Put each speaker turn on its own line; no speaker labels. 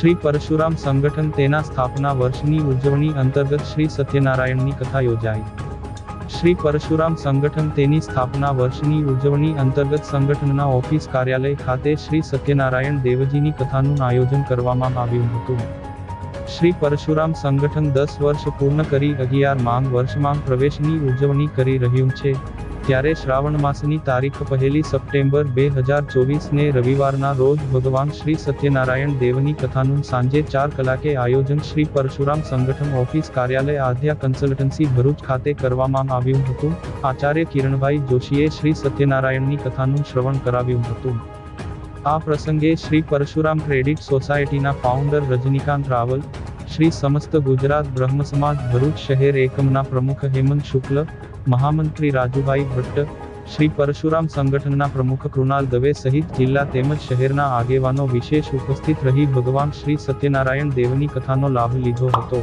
શ્રી પરશુરામ સંગઠન તેના સ્થાપના વર્ષની ઉજવણી અંતર્ગત શ્રી સત્યનારાયણની કથા યોજાઈ। શ્રી પરશુરામ સંગઠન તેની સ્થાપના વર્ષની ઉજવણી અંતર્ગત સંગઠનના ઓફિસ કાર્યાલય ખાતે શ્રી સત્યનારાયણ દેવજીની કથાનું આયોજન કરવામાં આવ્યું હતું। શ્રી પરશુરામ સંગઠન 10 વર્ષ પૂર્ણ કરી 11મા વર્ષમાં પ્રવેશની ઉજવણી કરી રહ્યું છે, ત્યારે શ્રાવણ માસની તારીખ 1 સપ્ટેમ્બર 2024 ને રવિવારના રોજ ભગવાન શ્રી સત્યનારાયણ દેવની કથાનું સાંજે 4 કલાકે આયોજન શ્રી પરશુરામ સંગઠન ઓફિસ કાર્યાલય આધ્યા કન્સલ્ટન્સી ભરૂચ ખાતે કરવામાં આવ્યું હતું। આચાર્ય કિરણભાઈ જોશીએ શ્રી સત્યનારાયણની કથાનું શ્રવણ કરાવ્યું હતું। આ પ્રસંગે શ્રી પરશુરામ ક્રેડિટ સોસાયટીના ફાઉન્ડર રજનીકાંત રાવલ, શ્રી સમસ્ત ગુજરાત બ્રહ્મ સમાજ ભરૂચ શહેર એકમના પ્રમુખ હેમંત શુક્લ, મહામંત્રી રાજુભાઈ ભટ્ટ, શ્રી પરશુરામ સંગઠનના પ્રમુખ કૃણાલ દવે સહિત જિલ્લા તેમજ શહેરના આગેવાનો વિશેષ ઉપસ્થિત રહી ભગવાન શ્રી સત્યનારાયણ દેવની કથાનો લાભ લીધો હતો।